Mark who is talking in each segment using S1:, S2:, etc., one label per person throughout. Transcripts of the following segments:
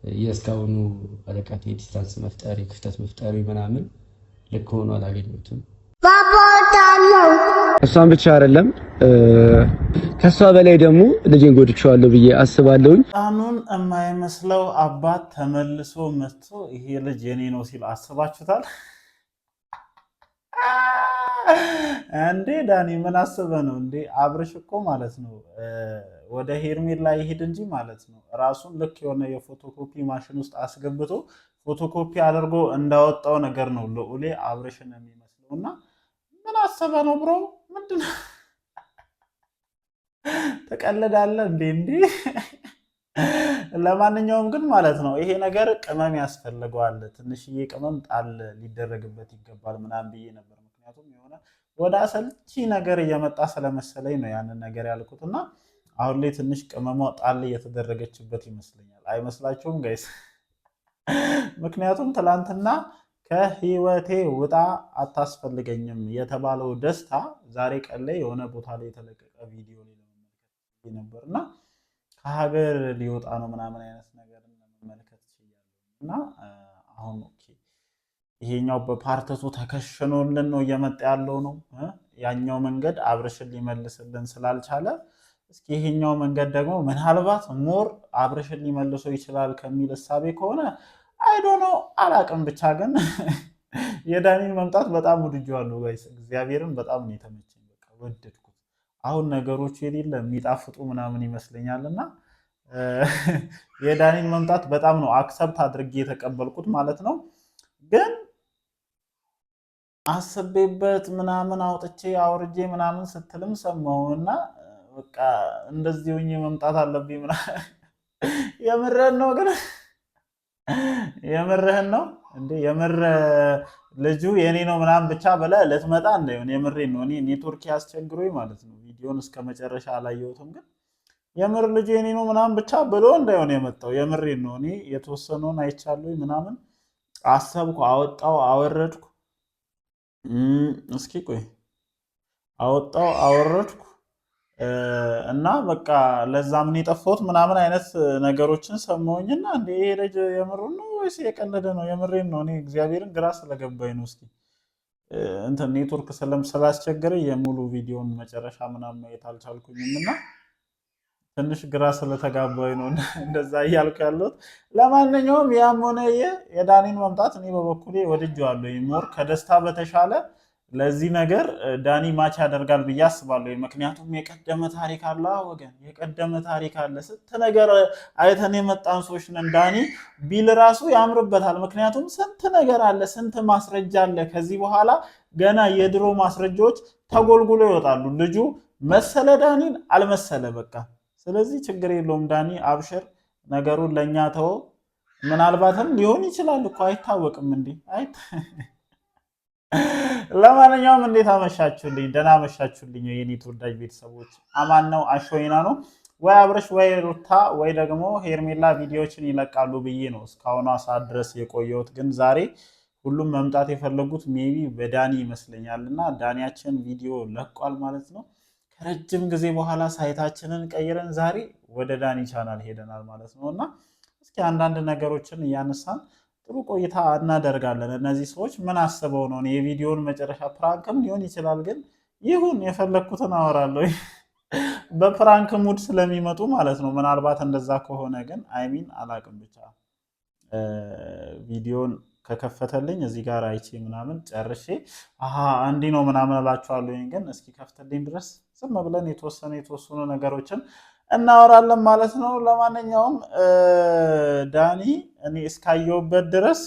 S1: የእስካሁኑ ርቀት የዲስታንስ መፍጠሪ ክፍተት መፍጠሪ ምናምን ልክ ሆኖ አላገኘሁትም። እሷን ብቻ አይደለም ከሷ በላይ ደግሞ ልጄን ጎድቼዋለሁ ብዬ አስባለሁኝ።
S2: ሕፃኑን የማይመስለው አባት ተመልሶ መጥቶ ይሄ ልጅ የኔ ነው ሲል አስባችሁታል እንዴ? ዳኒ ምን አስበህ ነው እንዴ? አብርሽ እኮ ማለት ነው ወደ ሄርሜላ ይሄድ እንጂ ማለት ነው ራሱን ልክ የሆነ የፎቶኮፒ ማሽን ውስጥ አስገብቶ ፎቶኮፒ አድርጎ እንዳወጣው ነገር ነው ልዑሌ አብርሽን የሚመስለው። እና ምን አስበህ ነው ብሮ? ምንድን ተቀልዳለህ እንዴ? እንዴ ለማንኛውም ግን ማለት ነው ይሄ ነገር ቅመም ያስፈልገዋል። ትንሽዬ ቅመም ጣል ሊደረግበት ይገባል ምናምን ብዬ ነበር። ምክንያቱም የሆነ ወደ አሰልቺ ነገር እየመጣ ስለመሰለኝ ነው ያንን ነገር ያልኩት። እና አሁን ላይ ትንሽ ቅመሟ ጣል እየተደረገችበት ይመስለኛል። አይመስላችሁም ጋይስ? ምክንያቱም ትላንትና ከህይወቴ ውጣ አታስፈልገኝም የተባለው ደስታ ዛሬ ቀን ላይ የሆነ ቦታ ላይ የተለቀቀ ቪዲዮ ላይ ለመመልከት ነበር እና ከሀገር ሊወጣ ነው ምናምን አይነት ነገር ለመመልከት ችያለሁ። እና አሁን ኦኬ ይሄኛው በፓርተቱ ተከሽኖልን ነው እየመጣ ያለው ነው። ያኛው መንገድ አብርሽን ሊመልስልን ስላልቻለ እስኪ ይሄኛው መንገድ ደግሞ ምናልባት ሞር አብርሽን ሊመልሰው ይችላል ከሚል እሳቤ ከሆነ አይዶ ነው አላቅም። ብቻ ግን የዳኒን መምጣት በጣም ወድጄዋለሁ ጋይስ። እግዚአብሔርን በጣም ነው የተመቸኝ። በቃ ወደድኩት። አሁን ነገሮቹ የሌለ የሚጣፍጡ ምናምን ይመስለኛል። እና የዳኒን መምጣት በጣም ነው አክሰብት አድርጌ የተቀበልኩት ማለት ነው። ግን አስቤበት ምናምን አውጥቼ አውርጄ ምናምን ስትልም ሰማሁ እና በቃ እንደዚህ ሆኜ መምጣት አለብኝ ምናምን። የምርህን ነው ግን? የምርህን ነው እንዴ? የምር ልጁ የኔ ነው ምናምን ብቻ ብለህ ልትመጣ እንዳይሆን የምሬን ነው። እኔ ኔትወርክ ያስቸግሮኝ ማለት ነው። ቪዲዮን እስከ መጨረሻ አላየሁትም፣ ግን የምር ልጁ የኔ ነው ምናምን ብቻ ብሎ እንዳይሆን የመጣው የምሬን ነው። እኔ የተወሰነውን አይቻለሁ ምናምን አሰብኩ፣ አወጣው፣ አወረድኩ። እስኪ ቆይ አወጣው፣ አወረድኩ እና በቃ ለዛ ምን የጠፋሁት ምናምን አይነት ነገሮችን ሰማሁኝና እንዴ ይሄ ልጅ የምሩን ነው ወይስ የቀለደ ነው? የምሬን ነው። እኔ እግዚአብሔርን ግራ ስለገባኝ ነው። እስኪ እንትን ኔትወርክ ስላስቸገረ የሙሉ ቪዲዮን መጨረሻ ምናምን ማየት አልቻልኩኝም እና ትንሽ ግራ ስለተጋባኝ ነው እንደዛ እያልኩ ያለሁት። ለማንኛውም ያም ሆነ የዳኒን መምጣት እኔ በበኩሌ ወድጄዋለሁ። ሞር ከደስታ በተሻለ ለዚህ ነገር ዳኒ ማች ያደርጋል ብዬ አስባለሁ። ምክንያቱም የቀደመ ታሪክ አለ ወገን፣ የቀደመ ታሪክ አለ። ስንት ነገር አይተን የመጣን ሰዎች ነን። ዳኒ ቢል ራሱ ያምርበታል። ምክንያቱም ስንት ነገር አለ፣ ስንት ማስረጃ አለ። ከዚህ በኋላ ገና የድሮ ማስረጃዎች ተጎልጉሎ ይወጣሉ። ልጁ መሰለ ዳኒን አልመሰለ በቃ። ስለዚህ ችግር የለውም ዳኒ አብሽር፣ ነገሩን ለእኛ ተወው። ምናልባትም ሊሆን ይችላል እኮ አይታወቅም እንዴ። ለማንኛውም እንዴት አመሻችሁልኝ? ደህና አመሻችሁልኝ የኔ ተወዳጅ ቤተሰቦች። አማን ነው አሾይና ነው ወይ አብርሽ ወይ ሩታ ወይ ደግሞ ሄርሜላ ቪዲዮዎችን ይለቃሉ ብዬ ነው እስካሁኗ ሰዓት ድረስ የቆየሁት። ግን ዛሬ ሁሉም መምጣት የፈለጉት ሜቢ በዳኒ ይመስለኛል እና ዳኒያችን ቪዲዮ ለቋል ማለት ነው። ከረጅም ጊዜ በኋላ ሳይታችንን ቀይረን ዛሬ ወደ ዳኒ ቻናል ሄደናል ማለት ነው። እና እስኪ አንዳንድ ነገሮችን እያነሳን ጥሩ ቆይታ እናደርጋለን። እነዚህ ሰዎች ምን አስበው ነው? የቪዲዮውን መጨረሻ ፕራንክም ሊሆን ይችላል፣ ግን ይሁን የፈለግኩትን አወራለሁ። በፕራንክ ሙድ ስለሚመጡ ማለት ነው። ምናልባት እንደዛ ከሆነ ግን አይሚን አላቅም። ብቻ ቪዲዮን ከከፈተልኝ እዚህ ጋር አይቼ ምናምን ጨርሼ እንዲህ ነው ምናምን እላችኋለሁ። ግን እስኪ ከፍተልኝ ድረስ ዝም ብለን የተወሰኑ ነገሮችን እናወራለን ማለት ነው። ለማንኛውም ዳኒ እኔ እስካየሁበት ድረስ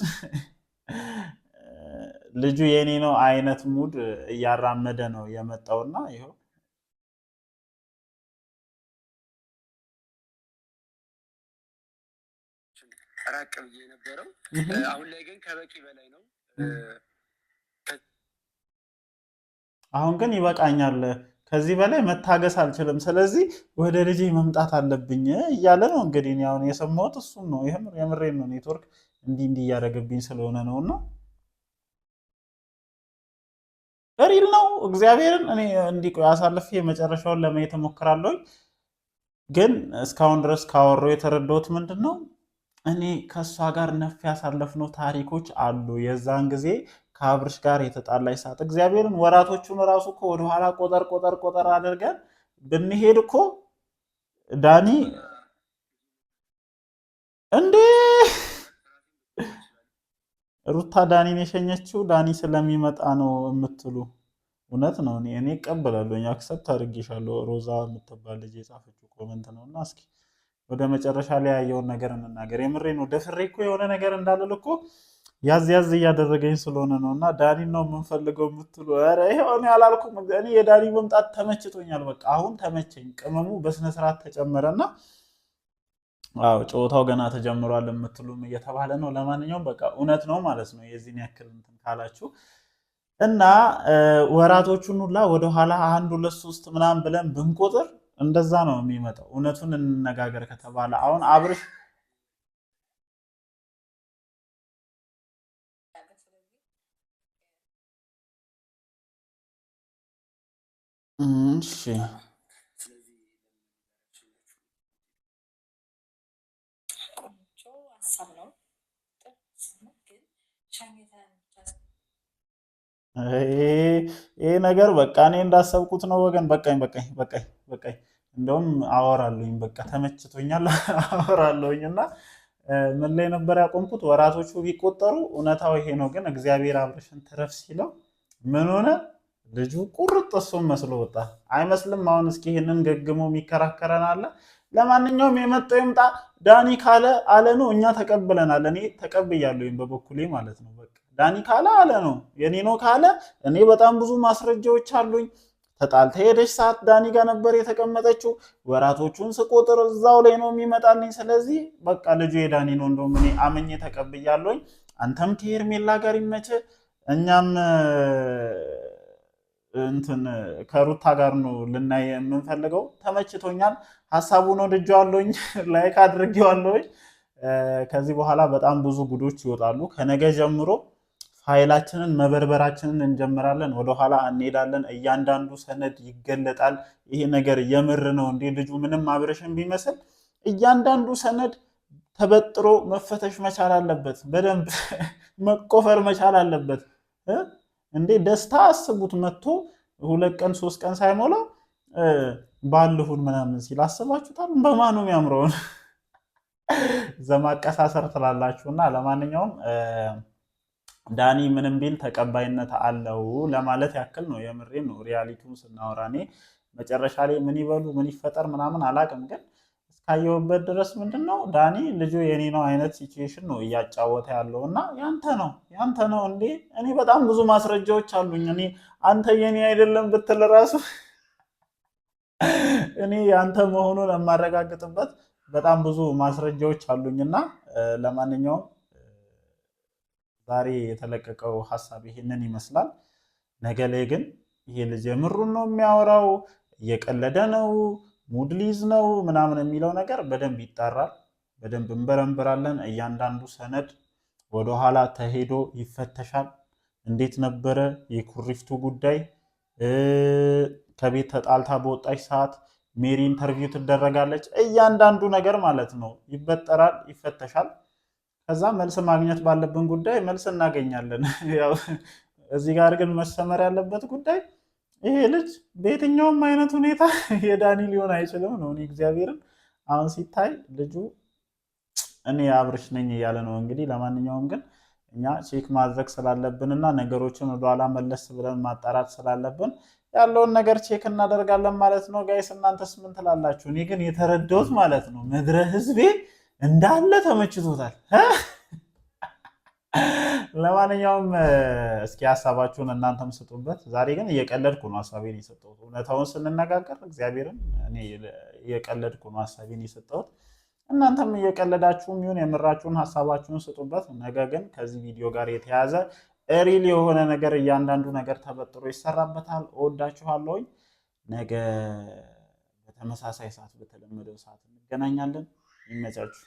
S2: ልጁ የኔ ነው አይነት ሙድ እያራመደ ነው የመጣውና ይኸው
S3: ራቅ ብዬ የነበረው አሁን ላይ ግን ከበቂ በላይ ነው።
S2: አሁን ግን ይበቃኛል፣ ከዚህ በላይ መታገስ አልችልም፣ ስለዚህ ወደ ልጄ መምጣት አለብኝ እያለ ነው። እንግዲህ አሁን የሰማሁት እሱም ነው። ይህም የምሬን ነው። ኔትወርክ እንዲህ እያደረገብኝ ስለሆነ ነው እና ሪል ነው። እግዚአብሔርን እኔ እንዲህ አሳልፌ የመጨረሻውን ለማየት እሞክራለሁ። ግን እስካሁን ድረስ ካወራሁ የተረዳሁት ምንድን ነው እኔ ከእሷ ጋር ነፍ ያሳለፍነው ታሪኮች አሉ። የዛን ጊዜ ከአብርሽ ጋር የተጣላች ሰዓት እግዚአብሔርን ወራቶቹን ራሱ እኮ ወደኋላ ቆጠር አድርገን ብንሄድ እኮ ዳኒ እንዴ ሩታ ዳኒን የሸኘችው ዳኒ ስለሚመጣ ነው የምትሉ እውነት ነው። እኔ እቀበላለሁ፣ አክሰፕት አድርጌሻለሁ። ሮዛ የምትባል ልጅ የጻፈችው ኮመንት ነው እና እስኪ ወደ መጨረሻ ላይ ያየውን ነገር እንናገር። የምሬ ነው። ደፍሬ እኮ የሆነ ነገር እንዳልል እኮ ያዝ ያዝ እያደረገኝ ስለሆነ ነው። እና ዳኒን ነው የምንፈልገው የምትሉ ኧረ ይኸው እኔ አላልኩም። እኔ የዳኒ መምጣት ተመችቶኛል። በቃ አሁን ተመቸኝ። ቅመሙ በስነስርዓት ተጨመረና አዎ ጨዋታው ገና ተጀምሯል የምትሉም እየተባለ ነው። ለማንኛውም በቃ እውነት ነው ማለት ነው። የዚህን ያክል እንትን ካላችሁ እና ወራቶቹን ሁላ ወደኋላ 1 2 3 ምናምን ብለን ብንቆጥር እንደዛ ነው የሚመጣው። እውነቱን እንነጋገር ከተባለ አሁን አብርሽ እሺ ይሄ ነገር በቃ እኔ እንዳሰብኩት ነው ወገን። በቃኝ። እንደውም አወራለሁኝ በቃ ተመችቶኛል፣ አወራለሁኝ እና ምን ላይ ነበር ያቆምኩት? ወራቶቹ ቢቆጠሩ እውነታው ይሄ ነው። ግን እግዚአብሔር አብርሽን ትረፍ ሲለው ምን ሆነ? ልጁ ቁርጥ እሱም መስሎ ወጣ። አይመስልም? አሁን እስኪ ይህንን ገግሞ የሚከራከረን አለ? ለማንኛውም የመጣው ይምጣ። ዳኒ ካለ አለ ነው፣ እኛ ተቀብለናል። እኔ ተቀብያለሁኝ በበኩሌ ማለት ነው። በቃ ዳኒ ካለ አለ ነው፣ የኔ ነው ካለ እኔ በጣም ብዙ ማስረጃዎች አሉኝ። ተጣልታ ሄደች ሰዓት ዳኒ ጋር ነበር የተቀመጠችው። ወራቶቹን ስቆጥር እዛው ላይ ነው የሚመጣልኝ። ስለዚህ በቃ ልጁ የዳኒ ነው። እንደውም እኔ አምኜ ተቀብያለሁኝ። አንተም ከሄርሜላ ጋር ይመች፣ እኛም እንትን ከሩታ ጋር ነው ልናይ የምንፈልገው። ተመችቶኛል። ሀሳቡን ወድጄዋለሁኝ፣ ላይክ አድርጌዋለሁኝ። ከዚህ በኋላ በጣም ብዙ ጉዶች ይወጣሉ። ከነገ ጀምሮ ፋይላችንን መበርበራችንን እንጀምራለን። ወደኋላ እንሄዳለን። እያንዳንዱ ሰነድ ይገለጣል። ይሄ ነገር የምር ነው እንዴ? ልጁ ምንም አብርሽን ቢመስል እያንዳንዱ ሰነድ ተበጥሮ መፈተሽ መቻል አለበት። በደንብ መቆፈር መቻል አለበት። እንዴ ደስታ አስቡት። መጥቶ 2 ቀን 3 ቀን ሳይሞላ ባልሁን ምናምን ሲል አስባችሁታል? በማኑ የሚያምረውን ዘማቀሳሰር ትላላችሁና ለማንኛውም ዳኒ ምንም ቢል ተቀባይነት አለው ለማለት ያክል ነው። የምሬን ነው። ሪያሊቲውን ስናወራ እኔ መጨረሻ ላይ ምን ይበሉ ምን ይፈጠር ምናምን አላቅም፣ ግን እስካየሁበት ድረስ ምንድን ነው ዳኒ ልጁ የኔ ነው አይነት ሲቹዌሽን ነው እያጫወተ ያለው እና ያንተ ነው እንዴ? እኔ በጣም ብዙ ማስረጃዎች አሉኝ። እኔ አንተ የኔ አይደለም ብትል ራሱ እኔ ያንተ መሆኑን የማረጋግጥበት በጣም ብዙ ማስረጃዎች አሉኝና ለማንኛውም ዛሬ የተለቀቀው ሀሳብ ይሄንን ይመስላል። ነገ ላይ ግን ይሄ ልጅ የምሩን ነው የሚያወራው፣ እየቀለደ ነው፣ ሙድ ሊዝ ነው ምናምን የሚለው ነገር በደንብ ይጣራል። በደንብ እንበረንብራለን። እያንዳንዱ ሰነድ ወደኋላ ተሄዶ ይፈተሻል። እንዴት ነበረ የኩሪፍቱ ጉዳይ? ከቤት ተጣልታ በወጣች ሰዓት ሜሪ ኢንተርቪው ትደረጋለች። እያንዳንዱ ነገር ማለት ነው ይበጠራል፣ ይፈተሻል። ከዛ መልስ ማግኘት ባለብን ጉዳይ መልስ እናገኛለን። ያው እዚህ ጋር ግን መሰመር ያለበት ጉዳይ ይሄ ልጅ በየትኛውም አይነት ሁኔታ የዳኒ ሊሆን አይችልም ነው። እኔ እግዚአብሔርን አሁን ሲታይ ልጁ እኔ አብርሽ ነኝ እያለ ነው እንግዲህ። ለማንኛውም ግን እኛ ቼክ ማድረግ ስላለብንና ነገሮችን ወደኋላ መለስ ብለን ማጣራት ስላለብን ያለውን ነገር ቼክ እናደርጋለን ማለት ነው። ጋይስ እናንተስ ምን ትላላችሁ? እኔ ግን የተረዳሁት ማለት ነው ምድረ ህዝቤ እንዳለ ተመችቶታል። ለማንኛውም እስኪ ሀሳባችሁን እናንተም ስጡበት። ዛሬ ግን እየቀለድኩ ነው ሀሳቤን የሰጠሁት። እውነታውን ስንነጋገር እግዚአብሔርን እኔ እየቀለድኩ ነው ሀሳቤን የሰጠሁት። እናንተም እየቀለዳችሁም ይሁን የምራችሁን ሀሳባችሁን ስጡበት። ነገ ግን ከዚህ ቪዲዮ ጋር የተያዘ ሪል የሆነ ነገር እያንዳንዱ ነገር ተበጥሮ ይሰራበታል። እወዳችኋለሁኝ። ነገ በተመሳሳይ ሰዓት በተለመደው ሰዓት እንገናኛለን። ይመቻችሁ።